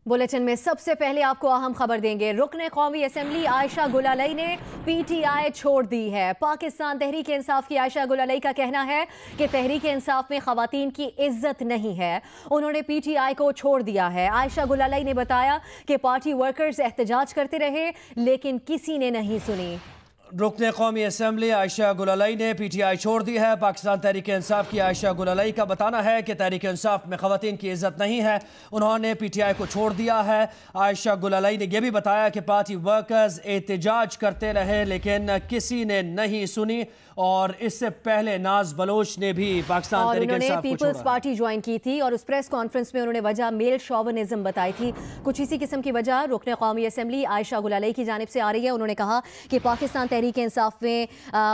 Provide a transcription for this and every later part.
Bulletin में सबसे पहले आपको अहम खबर देंगे। रुकने कौमी असम्बली आयशा गुलालई ने पीटीआई छोड़ दी है। पाकिस्तान तहरीक इंसाफ की आयशा गुलालई का कहना है कि तहरीक इंसाफ में खवातीन की इज्जत नहीं है। उन्होंने पीटीआई को छोड़ दिया है। आयशा गुलालई ने बताया कि पार्टी वर्कर्स एहतजाज करते रहे लेकिन किसी ने नहीं सुनी। रुकने कौमी असम्बली आयशा गुलालई ने पीटीआई छोड़ दी है। पाकिस्तान तहरीक इंसाफ की आयशा गुलालई का बताना है कि तहरीक इंसाफ में खवातीन की इज्जत नहीं है। उन्होंने पीटीआई को छोड़ दिया है। आयशा गुलालई ने यह भी बताया कि पार्टी वर्कर्स एहतजाज करते रहे लेकिन किसी ने नहीं सुनी। और इससे पहले नाज बलोच ने भी पाकिस्तान तहरीक इंसाफ को पीपल्स पार्टी ज्वाइन की थी और उस प्रेस कॉन्फ्रेंस में उन्होंने वजह मेल शोविनिज्म बताई थी। कुछ इसी किस्म की वजह रुकने कौमी असम्बली आयशा गुलालई की जानिब से आ रही है। उन्होंने कहा कि पाकिस्तान तहरीक इंसाफ में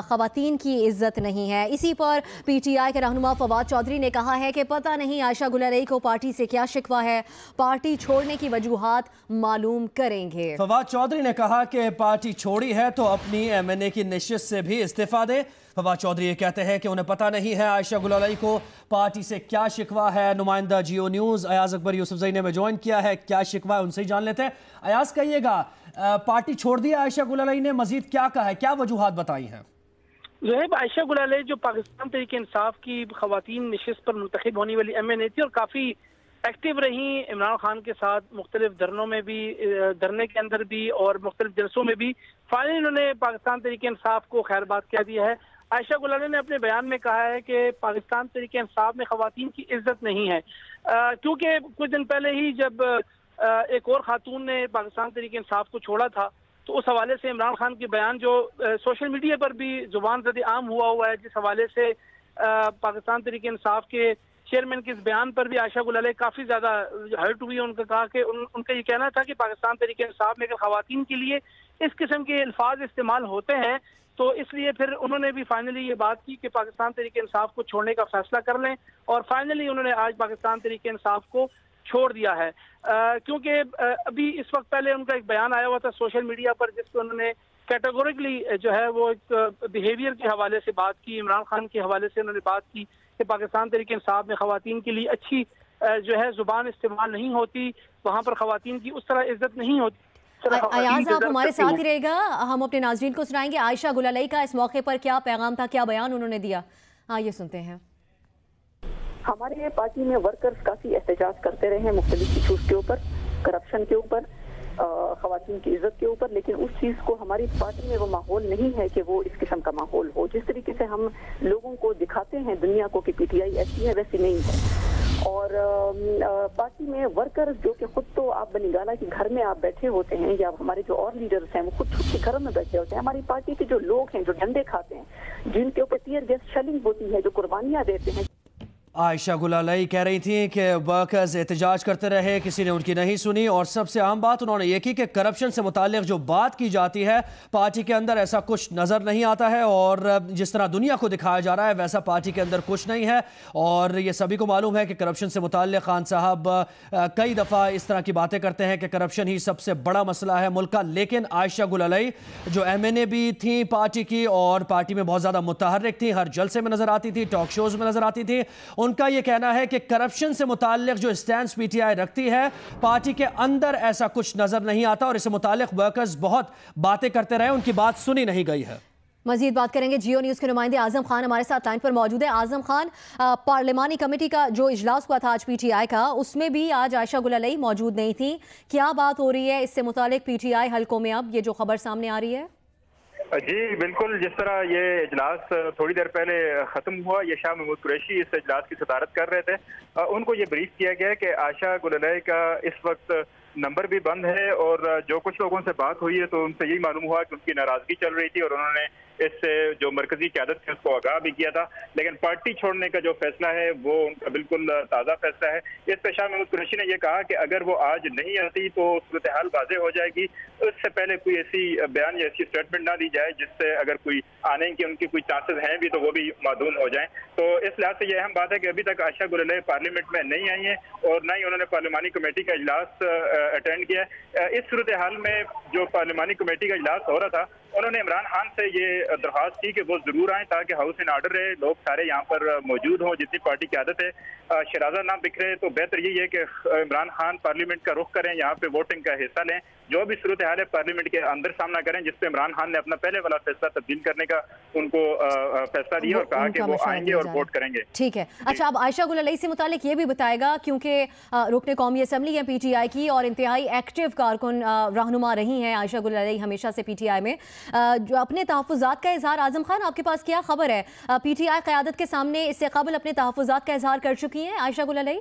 खवातीन की इज्जत नहीं है। इसी पर पीटीआई के रहनुमा फवाद चौधरी ने कहा है कि पता नहीं आयशा गुलालई को पार्टी से क्या शिकवा है, पार्टी छोड़ने की वजूहात मालूम करेंगे। फवाद चौधरी ने कहा कि पार्टी छोड़ी है तो अपनी एमएनए की नशिस्त से भी इस्तीफा दे। फवाद चौधरी ये कहते हैं कि उन्हें पता नहीं है आयशा गुलालई को पार्टी से क्या शिकवा है। नुमाइंदा जियो न्यूज़ अयाज अकबर यूसुफजई ने ज्वाइन किया है। क्या शिकवा है उनसे ही जान लेते हैं। अयाज, कहिएगा, पार्टी छोड़ दी आयशा गुलालई ने, मजीद क्या कहा है, क्या वजूहात बताई हैं? ज़ोहैब, आयशा गुलालई जो पाकिस्तान तहरीक इंसाफ की खवातीन नशिस्त पर मुंतखब होने वाली एमएनए थी और काफ़ी एक्टिव रही इमरान खान के साथ मुख्तलिफ धरनों में भी, धरने के अंदर भी और मुख्तलिफ जलसों में भी। फाइनली उन्होंने पाकिस्तान तहरीक इंसाफ को खैरबाद कह दिया है। आयशा गुलालई ने अपने बयान में कहा है कि पाकिस्तान तहरीक इंसाफ में खवातीन की इज्जत नहीं है, क्योंकि कुछ दिन पहले ही जब एक और खातून ने पाकिस्तान तहरीक इंसाफ को छोड़ा था तो उस हवाले से इमरान खान के बयान जो सोशल मीडिया पर भी जुबान ज़द आम हुआ है, जिस हवाले से पाकिस्तान तहरीक इंसाफ के चेयरमैन के इस बयान पर भी आयशा गुलालई काफ़ी ज़्यादा हर्ट हुई। उनका कहा कि उनका ये कहना था कि पाकिस्तान तहरीक इंसाफ में अगर खवातीन के लिए इस किस्म के अल्फाज इस्तेमाल होते हैं तो इसलिए फिर उन्होंने भी फाइनली ये बात की कि पाकिस्तान तहरीक इंसाफ को छोड़ने का फैसला कर लें। और फाइनली उन्होंने आज पाकिस्तान तहरीक इंसाफ को छोड़ दिया है, क्योंकि अभी इस वक्त पहले उनका एक बयान आया हुआ था सोशल मीडिया पर जिसको उन्होंने कैटेगोरिकली जो है वो एक बिहेवियर के हवाले से बात की, इमरान खान के हवाले से उन्होंने बात की कि पाकिस्तान तहरीक इंसाफ में खवातीन के लिए अच्छी जो है जुबान इस्तेमाल नहीं होती, वहाँ पर खवातीन की उस तरह इज्जत नहीं होती। अयाज, आप हमारे साथ ही रहेगा, हम अपने नाज़रीन को सुनाएंगे आयशा गुलालई का इस मौके पर क्या पैगाम था, क्या बयान उन्होंने दिया। हाँ, ये सुनते हैं। हमारे पार्टी में वर्कर्स काफी एहतजाज करते रहे हैं मुख्तलिफ इशूज के ऊपर, करप्शन के ऊपर, खवातीन की इज्जत के ऊपर, लेकिन उस चीज को हमारी पार्टी में वो माहौल नहीं है कि वो इस किस्म का माहौल हो। जिस तरीके से हम लोगों को दिखाते हैं दुनिया को कि पीटीआई ऐसी है, वैसी नहीं है। और पार्टी में वर्कर्स जो कि खुद तो आप बनिगाला के घर में आप बैठे होते हैं या हमारे जो और लीडर्स हैं वो खुद के घरों में बैठे होते हैं। हमारी पार्टी के जो लोग हैं जो डंडे खाते हैं, जिनके ऊपर टीयर गैस शेलिंग होती है, जो कुर्बानियां देते हैं। आयशा गुलालई कह रही थी कि वर्कर्स एहतजाज करते रहे, किसी ने उनकी नहीं सुनी। और सबसे अहम बात उन्होंने ये की कि करप्शन से मुताल्लिक जो बात की जाती है पार्टी के अंदर ऐसा कुछ नज़र नहीं आता है और जिस तरह दुनिया को दिखाया जा रहा है वैसा पार्टी के अंदर कुछ नहीं है। और ये सभी को मालूम है कि करप्शन से मुताल्लिक खान साहब कई दफ़ा इस तरह की बातें करते हैं कि करप्शन ही सबसे बड़ा मसला है मुल्क का। लेकिन आयशा गुलालई जो एमएनए भी थी पार्टी की और पार्टी में बहुत ज़्यादा मुतहर्रिक थी, हर जलसे में नज़र आती थी, टॉक शोज़ में नज़र आती थी, उनका यह कहना है कि करप्शन से मुताल्लिक जो स्टैंड पीटीआई रखती है पार्टी के अंदर ऐसा कुछ नजर नहीं आता और इससे मुताल्लिक वर्कर्स बहुत बातें करते रहे, उनकी बात सुनी नहीं गई है। मजीद बात करेंगे। जियो न्यूज़ के नुमाइंदे आजम खान हमारे साथ लाइन पर मौजूद है। आजम खान, पार्लिमानी कमेटी का जो इजलास हुआ था आज पीटीआई का, उसमें भी आज आयशा गुलालई मौजूद नहीं थी। क्या बात हो रही है इससे मुताल्लिक पीटीआई हलकों में, अब ये जो खबर सामने आ रही है? जी बिल्कुल, जिस तरह ये इजलास थोड़ी देर पहले ख़त्म हुआ, ये शाह महमूद कुरैशी इस इजलास की सदारत कर रहे थे। उनको ये ब्रीफ किया गया कि आयशा गुलालई का इस वक्त नंबर भी बंद है और जो कुछ लोगों से बात हुई है तो उनसे यही मालूम हुआ कि उनकी नाराजगी चल रही थी और उन्होंने इससे जो मरकजी क़यादत थी उसको आगाह भी किया था। लेकिन पार्टी छोड़ने का जो फैसला है वो उनका बिल्कुल ताज़ा फैसला है। इस पर शाह महमूद कुरैशी ने यह कहा कि अगर वो आज नहीं आती तो सूरत हाल वाज़ेह हो जाएगी। उससे पहले कोई ऐसी बयान या ऐसी स्टेटमेंट ना दी जाए जिससे अगर कोई आने की उनकी कोई चांसेस हैं भी तो वो भी मादूम हो जाएं। तो इस लिहाज से यह अहम बात है कि अभी तक आयशा गुलालई पार्लियामेंट में नहीं आई है और न ही उन्होंने पार्लिमानी कमेटी का इजलास अटेंड किया है। इस सूरत हाल में जो पार्लिमानी कमेटी का इजलास हो रहा था उन्होंने इमरान खान से ये दरख्वास्त की कि वो जरूर आए ताकि हाउस इन ऑर्डर रहे, लोग सारे यहाँ पर मौजूद हों, जितनी पार्टी की आदत है शराजा ना बिखरे। तो बेहतर यही है कि इमरान खान पार्लियामेंट का रुख करें, यहाँ पे वोटिंग का हिस्सा लें, जो भी सूरत हाल है पार्लियामेंट के अंदर सामना करें, जिसपे इमरान खान ने अपना पहले वाला फैसला तब्दील करने का उनको फैसला दिया और कहा कि वो आएंगे और वोट करेंगे। ठीक है, अच्छा, अब आयशा गुल अलई से मुतालिक ये भी बताएगा, क्योंकि रुकन कौमी असम्बली है PTI की और इंतहाई एक्टिव कारकुन रहनुमा रही हैं आयशा गुल अलई हमेशा से PTI में, जो अपने तहफ़्फ़ुज़ात का इजहार, आज़म खान आपके पास क्या खबर है, PTI क़यादत के सामने इससे कबल अपने तहफ़्फ़ुज़ात का इजहार कर चुकी हैं आयशा गुल अलई?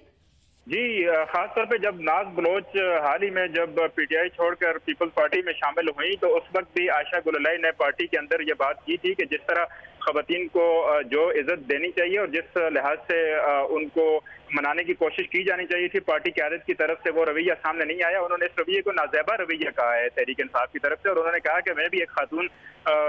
जी, खासतौर पे जब नाज बलोच हाल ही में जब PTI छोड़कर पीपल्स पार्टी में शामिल हुई तो उस वक्त भी आयशा गुल अलई ने पार्टी के अंदर ये बात की थी कि जिस तरह खवातीन को जो इज्जत देनी चाहिए और जिस लिहाज से उनको मनाने की कोशिश की जानी चाहिए थी पार्टी क़यादत की तरफ से, वो रवैया सामने नहीं आया। उन्होंने इस रवैये को नाज़ेबा रवैया कहा है तहरीक इंसाफ की तरफ से, और उन्होंने कहा कि मैं भी एक खातून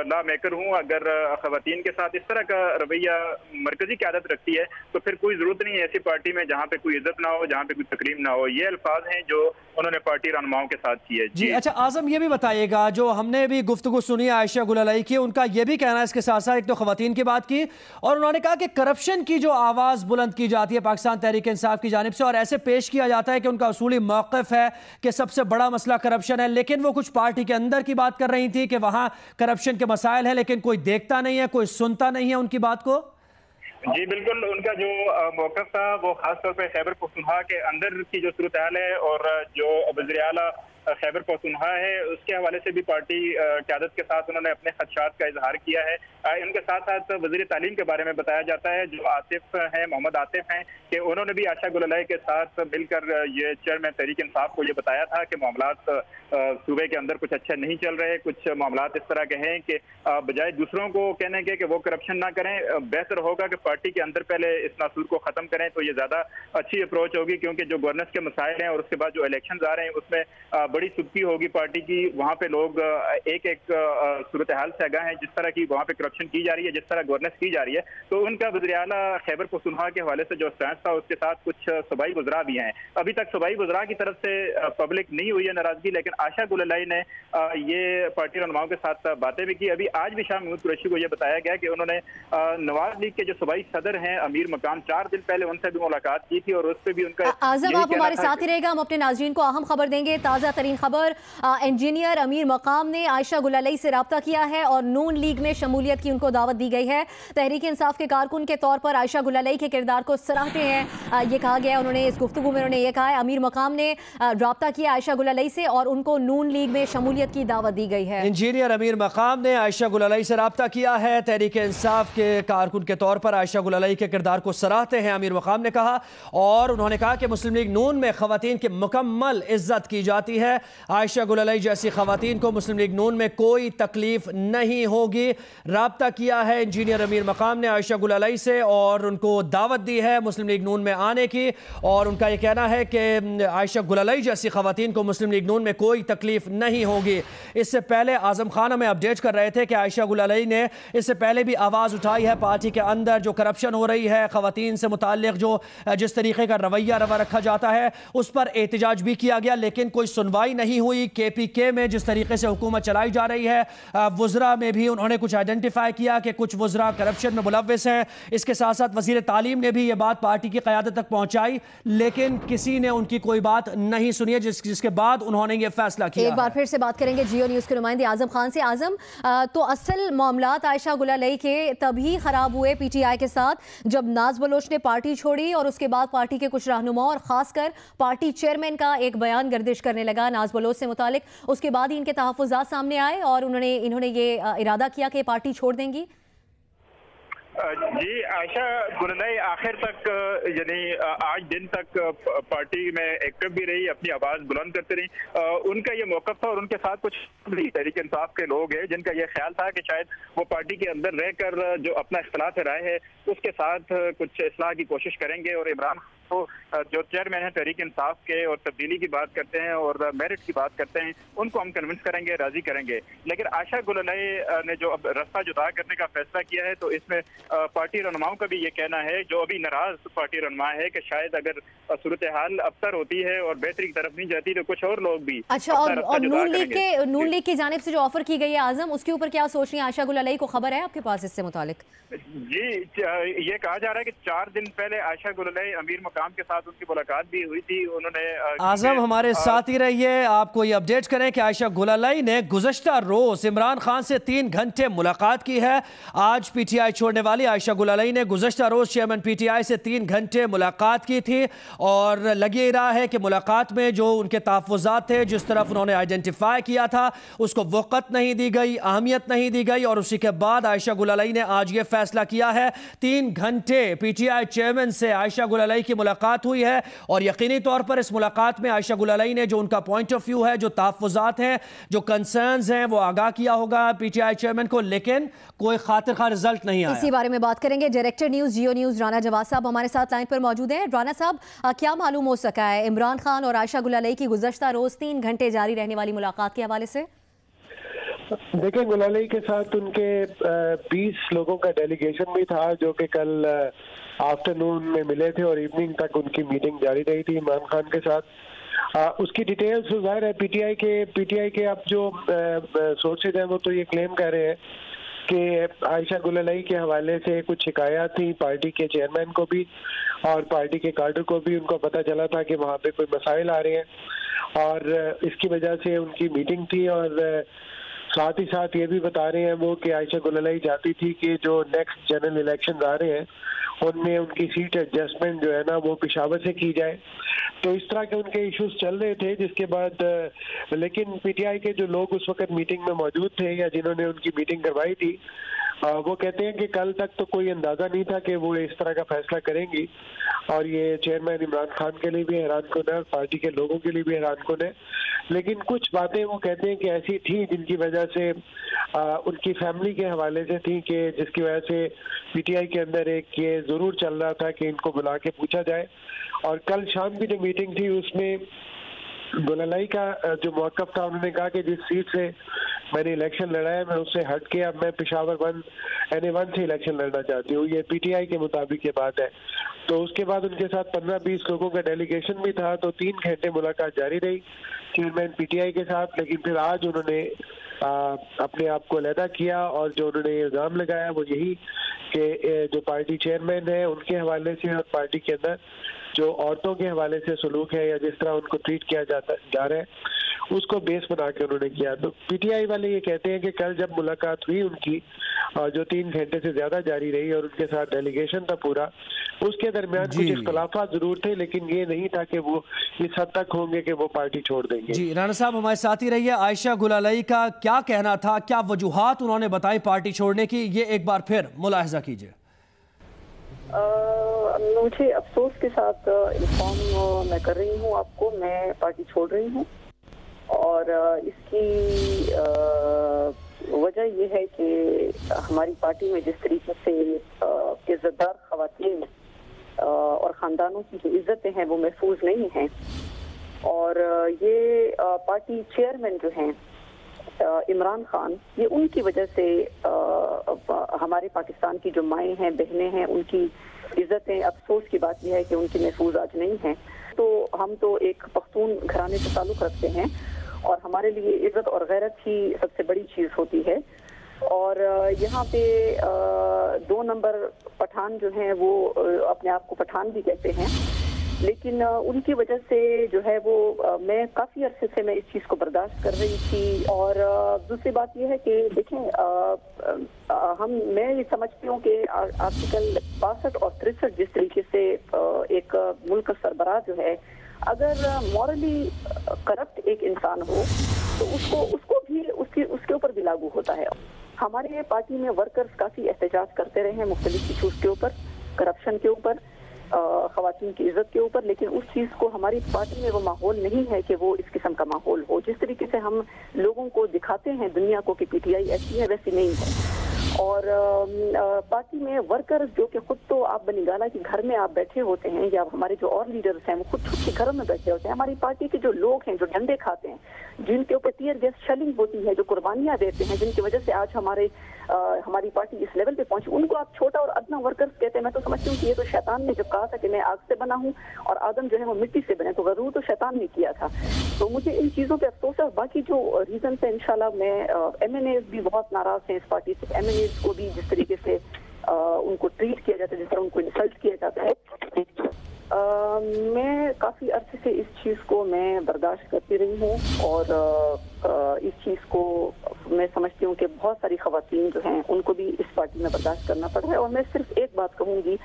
लॉ मेकर हूँ, अगर खवातीन के साथ इस तरह का रवैया मरकजी क़यादत रखती है तो फिर कोई ज़रूरत नहीं है ऐसी पार्टी में जहाँ पे कोई इज्जत ना हो, जहाँ पे कोई तकरीम ना हो। ये अल्फाज हैं जो उन्होंने पार्टी रहनुमाओं के साथ किए। जी अच्छा आज़म, ये भी बताइएगा, जो हमने भी गुफ्तगू सुनी आयशा गुल अलई की, उनका ये भी कहना है इसके साथ साथ, एक तो खवातीन की बात की और उन्होंने कहा कि करप्शन की जो आवाज़ बुलंद की जाती है पाकिस्तान तहरीक इंसाफ की जानिब से और ऐसे पेश किया जाता है कि उनका उसूली मौक़िफ़ है कि सबसे बड़ा मसला करप्शन है, लेकिन वो कुछ पार्टी के अंदर की बात कर रही थी कि वहाँ करप्शन के मसाइल हैं लेकिन कोई देखता नहीं है, कोई सुनता नहीं है उनकी बात को। जी बिल्कुल, उनका जो मौक़िफ़ था वो खासतौर पर खैबर पख्तूनख्वा के अंदर की जो सूरत हाल है और जो वज़ीर आला खैबर पख्तूनख्वा है उसके हवाले से भी पार्टी क़यादत के साथ उन्होंने अपने खदशात का इजहार किया है। इनके साथ साथ वज़ीर तालीम के बारे में बताया जाता है जो आतिफ हैं, मोहम्मद आतिफ हैं, कि उन्होंने भी आयशा गुल अलई के साथ मिलकर ये चेयरमैन तहरीक इंसाफ को ये बताया था कि मामलात सूबे के अंदर कुछ अच्छे नहीं चल रहे, कुछ मामलात इस तरह के हैं कि बजाय दूसरों को कहने के कि वो करप्शन ना करें, बेहतर होगा कि पार्टी के अंदर पहले इस नासूर को ख़त्म करें तो ये ज़्यादा अच्छी अप्रोच होगी, क्योंकि जो गवर्नेंस के मसाइल हैं और उसके बाद जो इलेक्शन आ रहे हैं उसमें बड़ी सुबकी होगी पार्टी की। वहाँ पे लोग एक एक सूरत हाल से आगाह हैं, जिस तरह की वहाँ पे करप्शन की जा रही है, जिस तरह गवर्नेंस की जा रही है। तो उनका वज़ीर आला खैबर पख्तूनख्वा के हवाले से जो स्टैंड था उसके साथ कुछ सूबाई वज़रा भी हैं। अभी तक सूबाई वज़रा की तरफ से पब्लिक नहीं हुई है नाराजगी, लेकिन आयशा गुल अलई ने ये पार्टी रहनुमाओं के साथ बातें भी की। अभी आज भी शाह महमूद कुरैशी को यह बताया गया कि उन्होंने नवाज लीग के जो सूबाई सदर हैं अमीर मकाम, 4 दिन पहले उनसे भी मुलाकात की थी और उस पर भी उनका आज़म आप हमारे साथ ही रहेगा, हम अपने नाज़रीन को अहम खबर देंगे। ताज़ा तरीन खबर, इंजीनियर अमीर मकाम ने आयशा गुल अलई से रब्ता किया है और नून लीग में शमूलियत की उनको दावत दी गई है। तहरीक इंसाफ के कारकुन के तौर पर आयशा गुल अलई के किरदार को सराहते हैं, ये कहा गया। उन्होंने इस गुफ्तगू में उन्होंने ये कहा है अमीर मकाम ने रब्ता किया आयशा गुल अलई से और उनको नून लीग में शमूलियत की दावत दी गई है। इंजीनियर अमीर मकाम ने आयशा गुल अलई से रब्ता किया है, तहरीक इंसाफ के कारकुन के तौर पर आयशा गुल अलई के किरदार को सराहते हैं अमीर मकाम ने कहा, और उन्होंने कहा कि मुस्लिम लीग नून में खवातीन की मुकम्मल इज्जत की जाती है। आयशा गुल अलई जैसी खवातीन को मुस्लिम लीग नून में कोई तकलीफ नहीं होगी। रब्ता किया है इंजीनियर अमीर मकाम ने आयशा गुल अलई से और उनको दावत दी है मुस्लिम लीग नून में आने की, और उनका यह कहना है कि आयशा गुल अलई जैसी खवातीन को मुस्लिम लीग नून में कोई तकलीफ नहीं होगी। इससे पहले आज़म खान हमें अपडेट कर रहे थे कि आयशा गुल अलई ने इससे पहले भी आवाज़ उठाई है पार्टी के अंदर जो करप्शन हो रही है, खवातीन से मुताल्लिक जो जिस तरीके का रवैया रखा जाता है उस पर एहतजाज भी किया गया, लेकिन कोई सुनवाई नहीं हुई। KPK में जिस तरीके से हुकूमत चलाई जा रही है, वज़रा में भी उन्होंने कुछ आइडेंटिफाई किया कि कुछ वज़रा करप्शन में मुलव्वस हैं। इसके साथ साथ वज़ीर तालीम ने भी ये बात पार्टी की क़यादत तक पहुंचाई, लेकिन किसी ने उनकी कोई बात नहीं सुनी है, जिसके बाद उन्होंने ये फैसला किया। एक बार फिर से बात करेंगे जियो न्यूज़ के नुमाइंदे आज़म खान से। आज़म, तो असल मामलात आयशा गुल अलई के तभी ख़राब हुए PTI के साथ जब नाज बलोच ने पार्टी छोड़ी और उसके बाद पार्टी के कुछ रहनुमा और ख़ासकर पार्टी चेयरमैन का एक बयान गर्दिश करने लगा नाज बलोच से मुतालिक। उसके बाद ही इनके तहफ़्फ़ुज़ात सामने आए और इन्होंने ये इरादा किया कि पार्टी छोड़ देंगी। जी, आयशा गुल अलई आखिर तक यानी आज दिन तक पार्टी में एक्टिव भी रही, अपनी आवाज़ बुलंद करती रही। उनका ये मौक़िफ़ था और उनके साथ कुछ तहरीक इंसाफ के लोग हैं जिनका ये ख्याल था कि शायद वो पार्टी के अंदर रहकर जो अपना इख्तिलाफ राय है उसके साथ कुछ इस्लाह की कोशिश करेंगे और इमरान वो जो चेयरमैन है तहरीक इंसाफ के और तब्दीली की बात करते हैं और मेरिट की बात करते हैं, उनको हम कन्विंस करेंगे, राजी करेंगे। लेकिन आशा गुललाई ने जो अब रास्ता जुदा करने का फैसला किया है, तो इसमें पार्टी रहनुमाओं का भी ये कहना है, जो अभी नाराज पार्टी रहनुमा है, कि शायद अगर सूरत हाल अबतर होती है और बेहतरी की तरफ नहीं जाती तो कुछ और लोग भी। अच्छा, और नून लीग की जानिब से जो ऑफर की गई है आजम, उसके ऊपर क्या सोच रही है आशा गुललाई को? खबर है आपके पास इससे मुतालिक? जी, ये कहा जा रहा है कि 4 दिन पहले आशा गुललाई अमीर मकाम के साथ उनकी मुलाकात भी हुई थी। उन्होंने आजम हमारे साथ ही रहिए, आपको ये अपडेट करें कि आयशा गुललाई ने गुज़श्ता रोज इमरान खान से 3 घंटे मुलाकात की है। आज पीटीआई छोड़ने वाली आयशा गुललाई ने गुज़श्ता रोज चेयरमैन पीटीआई से 3 घंटे मुलाकात की थी और लग ही रहा है कि मुलाकात में जो उनके तहफ़्फ़ुज़ात थे, जिस तरफ उन्होंने आइडेंटिफाई किया था, उसको वक़्त नहीं दी गई, अहमियत नहीं दी गई और उसी के बाद आयशा गुललाई ने आज ये फैसला किया है। 3 घंटे पीटीआई चेयरमैन से आयशा गुललाई की मुलाकात हुई है और यकीनी तौर पर इस मुलाकात में आयशा गुललाई ने जो उनका पॉइंट ऑफ व्यू है, जो तहफ़्फ़ुज़ात हैं, जो कंसर्न्स हैं, वो आगाह किया होगा पीटीआई चेयरमैन को, लेकिन कोई खातिर खा रिजल्ट नहीं आया। इसी बारे में बात करेंगे। डायरेक्टर न्यूज़ जियो न्यूज़ राना जवाद साहब हमारे साथ लाइन पर मौजूद हैं। राना साहब, क्या मालूम हो सका है इमरान खान और आयशा गुललाई की गुज़श्ता रोज 3 घंटे जारी रहने वाली मुलाकात के हवाले से? देखिए, गुललाई के साथ उनके 20 लोगों का डेलीगेशन भी था, जो कि कल आफ्टरनून में मिले थे और इवनिंग तक उनकी मीटिंग जारी रही थी इमरान खान के साथ। उसकी डिटेल्स जाहिर है पीटीआई के अब जो सोर्सेज हैं वो तो ये क्लेम कर रहे हैं कि आयशा गुललाई के हवाले से कुछ शिकायत थी पार्टी के चेयरमैन को भी और पार्टी के कार्डर को भी। उनको पता चला था कि वहाँ पे कोई मसाइल आ रहे हैं और इसकी वजह से उनकी मीटिंग थी। और साथ ही साथ ये भी बता रहे हैं वो कि आयशा गुललाई चाहती थी कि जो नेक्स्ट जनरल इलेक्शन आ रहे हैं उनमें उनकी सीट एडजस्टमेंट जो है ना वो पेशावर से की जाए। तो इस तरह के उनके इश्यूज चल रहे थे, जिसके बाद लेकिन पीटीआई के जो लोग उस वक्त मीटिंग में मौजूद थे या जिन्होंने उनकी मीटिंग करवाई थी, वो कहते हैं कि कल तक तो कोई अंदाजा नहीं था कि वो इस तरह का फैसला करेंगी और ये चेयरमैन इमरान खान के लिए भी हैरान कुन है, पार्टी के लोगों के लिए भी हैरान कुन है। लेकिन कुछ बातें वो कहते हैं कि ऐसी थी जिनकी वजह से उनकी फैमिली के हवाले से थी, कि जिसकी वजह से पीटीआई के अंदर एक ये जरूर चल रहा था कि इनको बुला के पूछा जाए। और कल शाम की जो मीटिंग थी उसमें गुललाई का जो मौक़िफ़ था, उन्होंने कहा कि जिस सीट से मैंने इलेक्शन लड़ा है मैं उससे हट के अब मैं पेशावर NA1 से इलेक्शन लड़ना चाहती हूँ। ये पीटीआई के मुताबिक ये बात है। तो उसके बाद उनके साथ 15-20 लोगों का डेलीगेशन भी था। तो 3 घंटे मुलाकात जारी रही चेयरमैन पीटीआई के साथ। लेकिन फिर आज उन्होंने अपने आप को अलहदा किया और जो उन्होंने इल्ज़ाम लगाया वो यही कि जो पार्टी चेयरमैन है उनके हवाले से और पार्टी के अंदर जो औरतों के हवाले से सलूक है या जिस तरह उनको ट्रीट किया जा रहा है उसको बेस बना के उन्होंने किया। तो पीटीआई वाले ये कहते हैं कि कल जब मुलाकात हुई उनकी जो 3 घंटे से ज्यादा जारी रही और उनके साथ डेलीगेशन था पूरा, उसके दरमियान कुछ इख्तलाफात जरूर थे, लेकिन ये नहीं था कि वो इस हद तक होंगे कि वो पार्टी छोड़ देंगे। जी राना साहब हमारे साथ ही रहिए। आयशा गुललाई का क्या कहना था, क्या वजूहात उन्होंने बताई पार्टी छोड़ने की, ये एक बार फिर मुलाहिजा कीजिए। मुझे अफसोस के साथ इन्फॉर्म मैं कर रही हूँ आपको, मैं पार्टी छोड़ रही हूँ और इसकी वजह यह है कि हमारी पार्टी में जिस तरीके से इज्जतदार खवातीन और ख़ानदानों की जो इज्जतें हैं वो महफूज नहीं हैं और ये पार्टी चेयरमैन जो हैं इमरान खान, ये उनकी वजह से हमारे पाकिस्तान की जो माएँ हैं, बहनें हैं, उनकी इज्जतें, अफसोस की बात यह है कि उनकी महफूज आज नहीं है। तो हम तो एक पख्तून घराने से ताल्लुक़ रखते हैं और हमारे लिए इज्जत और गैरत ही सबसे बड़ी चीज़ होती है। और यहाँ पे 2 नंबर पठान जो हैं वो अपने आप को पठान भी कहते हैं, लेकिन उनकी वजह से जो है वो मैं काफ़ी अरसे से मैं इस चीज़ को बर्दाश्त कर रही थी। और दूसरी बात यह है कि देखें, मैं ये समझती हूँ कि आर्टिकल 62 और 63 जिस तरीके से एक मुल्क का सरबराह जो है अगर मॉरली करप्ट एक इंसान हो तो उसको भी उसके ऊपर भी लागू होता है। हमारे पार्टी में वर्कर्स काफ़ी एहतजाज करते रहे हैं मुख्तलिफ इशूज़ के ऊपर, करप्शन के ऊपर, ख़वातीन की इज्जत के ऊपर, लेकिन उस चीज़ को हमारी पार्टी में वो माहौल नहीं है कि वो इस किस्म का माहौल हो। जिस तरीके से हम लोगों को दिखाते हैं दुनिया को कि पीटीआई ऐसी है, वैसी नहीं है। और पार्टी में वर्कर्स जो कि खुद तो आप बनिगाला के घर में आप बैठे होते हैं या हमारे जो और लीडर्स हैं वो खुद के घरों में बैठे होते हैं, हमारी पार्टी के जो लोग हैं जो डंडे खाते हैं, जिनके ऊपर टीयर गैस शेलिंग होती है, जो कुर्बानियां देते हैं, जिनकी वजह से आज हमारी पार्टी इस लेवल पे पहुंची, उनको आप छोटा और अदना वर्कर्स कहते हैं। मैं तो समझती हूँ कि ये तो शैतान ने जब कहा था कि मैं आग से बना हूँ और आदम जो है वो मिट्टी से बने, तो गरूर तो शैतान ने किया था। तो मुझे इन चीजों पे अफसोस है। और बाकी जो रीजन है इंशाल्लाह मैं MNAs भी बहुत नाराज हैं इस पार्टी से। MNAs को भी जिस तरीके से उनको ट्रीट किया जाता है, जिस तरह उनको इंसल्ट किया जाता है, मैं काफी अरसे से इस चीज को मैं बर्दाश्त करती रही हूँ और इस चीज को मैं समझती हूँ कि बहुत सारी खवातीन जो हैं उनको भी इस पार्टी में बर्दाश्त करना पड़ रहा है। और मैं सिर्फ एक बात कहूंगी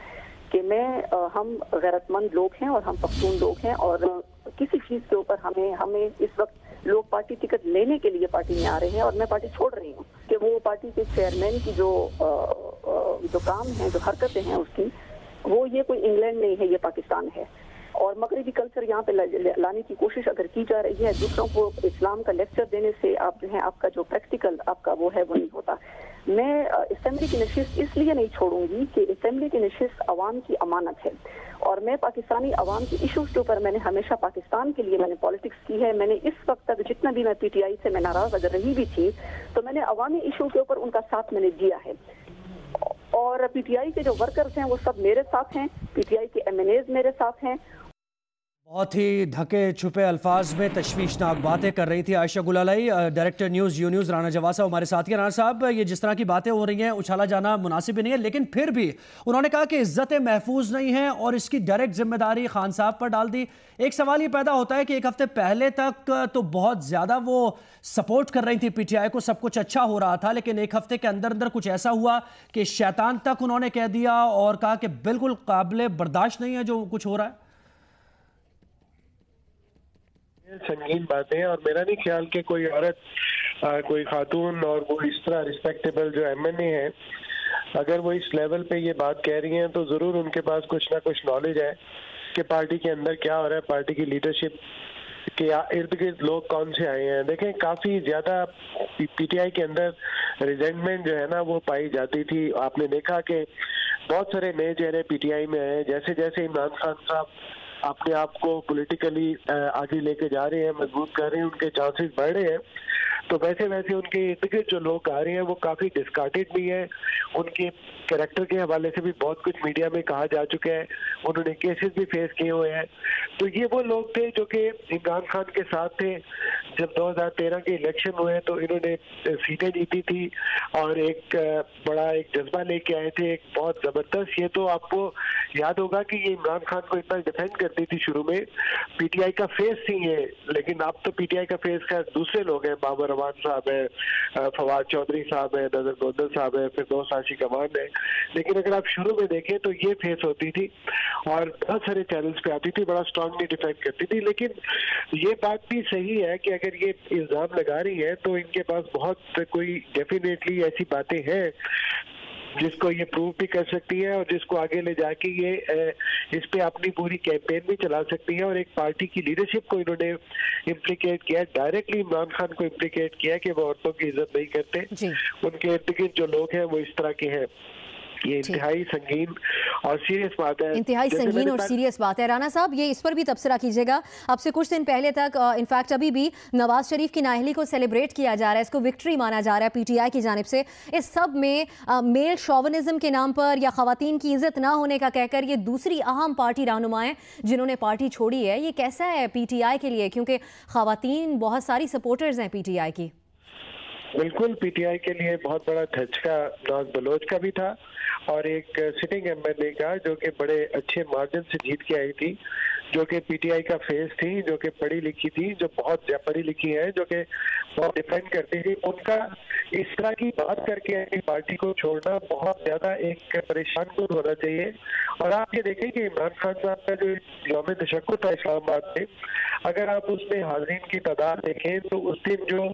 कि हम गैरतमंद लोग हैं और हम पख्तून लोग हैं और किसी चीज के ऊपर हमें इस वक्त लोग पार्टी टिकट लेने के लिए पार्टी में आ रहे हैं और मैं पार्टी छोड़ रही हूँ कि वो पार्टी के चेयरमैन की जो काम है, जो हरकतें हैं उसकी, वो ये कोई इंग्लैंड नहीं है, ये पाकिस्तान है। और मगरबी कल्चर यहाँ पे लाने की कोशिश अगर की जा रही है, दूसरों को इस्लाम का लेक्चर देने से आप जो है आपका जो प्रैक्टिकल आपका वो है वो नहीं होता। मैं असेंबली की नशिस्त इसलिए नहीं छोड़ूंगी कि असेंबली की नशिस्त अवाम की अमानत है और मैं पाकिस्तानी अवाम के इशूज के ऊपर मैंने हमेशा पाकिस्तान के लिए मैंने पॉलिटिक्स की है। मैंने इस वक्त तक जितना भी मैं PTI से मैं नाराज अगर रही भी थी तो मैंने अवामी इशू के ऊपर उनका साथ मैंने दिया है। और PTI के जो वर्कर्स हैं वो सब मेरे साथ हैं, PTI के MNAs मेरे साथ हैं। बहुत ही ढके छुपे अल्फाज में तशवीशनाक बातें कर रही थी Ayesha Gulalai. Director news U news Rana Jawad साहब हमारे साथी हैं। राना साहब, ये जिस तरह की बातें हो रही हैं उछाला जाना मुनासिब नहीं है, लेकिन फिर भी उन्होंने कहा कि इज्जतें महफूज नहीं हैं और इसकी डायरेक्ट जिम्मेदारी खान साहब पर डाल दी। एक सवाल ये पैदा होता है कि एक हफ्ते पहले तक तो बहुत ज़्यादा वो सपोर्ट कर रही थी PTI को, सब कुछ अच्छा हो रहा था, लेकिन एक हफ्ते के अंदर अंदर कुछ ऐसा हुआ कि शैतान तक उन्होंने कह दिया और कहा कि बिल्कुल काबिल बर्दाश्त नहीं है जो कुछ हो रहा है। संगीन बातें हैं और मेरा नहीं ख्याल कि कोई औरत कोई खातून और वो इस तरह रिस्पेक्टेबल जो MNA है, अगर वो इस लेवल पे ये बात कह रही हैं तो जरूर उनके पास कुछ ना कुछ नॉलेज है कि पार्टी के अंदर क्या हो रहा है, पार्टी की लीडरशिप के इर्द गिर्द लोग कौन से आए हैं। देखें, काफी ज्यादा PTI के अंदर रिजेंटमेंट जो है ना वो पाई जाती थी। आपने देखा कि बहुत सारे नए चेहरे PTI में आए, जैसे जैसे इमरान खान साहब अपने आप को पॉलिटिकली आगे लेके जा रहे हैं, मजबूत कर रहे हैं, उनके चांसेस बढ़ रहे हैं, तो वैसे वैसे उनके इर्द गिर्द जो लोग आ रहे हैं वो काफी डिस्कार्टेड भी हैं। उनके कैरेक्टर के हवाले से भी बहुत कुछ मीडिया में कहा जा चुका है, उन्होंने केसेस भी फेस किए हुए हैं। तो ये वो लोग थे जो कि इमरान खान के साथ थे जब 2013 के इलेक्शन हुए तो इन्होंने सीटें जीती थी और एक बड़ा एक जज्बा लेके आए थे, एक बहुत जबरदस्त। ये तो आपको याद होगा कि ये इमरान खान को इतना डिफेंड करती थी शुरू में, PTI का फेस थी ये, लेकिन अब तो PTI का फेस का दूसरे लोग हैं, बाबर अमान साहब है, फवाद चौधरी साहब है, नजर गोंदल साहब है, फिर दोस्त आशिक अमान है। लेकिन अगर आप शुरू में देखें तो ये फेस होती थी और बहुत सारे चैनल्स पे आती थी, बड़ा स्ट्रांगली डिफेंड करती थी। लेकिन ये बात भी सही है कि अगर ये इल्जाम लगा रही है तो इनके पास बहुत कोई डेफिनेटली ऐसी बातें हैं जिसको ये प्रूव भी कर सकती है और जिसको आगे ले जाके ये इस पे अपनी पूरी कैंपेन भी चला सकती है। और एक पार्टी की लीडरशिप को इन्होंने इम्प्लीकेट किया, डायरेक्टली इमरान खान को इम्प्लीकेट किया कि वो औरतों की इज्जत नहीं करते, उनके इर्द गिर्द जो लोग हैं वो इस तरह के हैं। ये इंतहाई संगीन और सीरियस बात है, इंतहाई संगीन और सीरियस बात है। राना साहब, ये इस पर भी तबसरा कीजिएगा। अब से कुछ दिन पहले तक इनफैक्ट अभी भी नवाज शरीफ की नाअहली को सेलिब्रेट किया जा रहा है, इसको विक्ट्री माना जा रहा है PTI की जानिब से। इस सब में मेल शोविनिज्म के नाम पर या खवातीन की इज्जत ना होने का कहकर ये दूसरी अहम पार्टी रहनुमाएं जिन्होंने पार्टी छोड़ी है, ये कैसा है PTI के लिए? क्योंकि खवातीन बहुत सारी सपोर्टर्स हैं PTI की। बिल्कुल, PTI के लिए बहुत बड़ा धचका नवाज बलोच का भी था और एक सिटिंग MNA का जो कि बड़े अच्छे मार्जिन से जीत के आई थी, जो कि PTI का फेस थी, जो कि पढ़ी लिखी थी, जो बहुत पढ़ी लिखी है, जो कि बहुत डिफेंड करती थी। उनका इस तरह की बात करके अपनी पार्टी को छोड़ना बहुत ज्यादा एक परेशान कुन होना चाहिए। और आप ये देखें कि इमरान खान साहब का जो यौम तशक्कुर था इस्लामाबाद में, अगर आप उसमें हाज़रीन की तादाद देखें तो उस दिन जो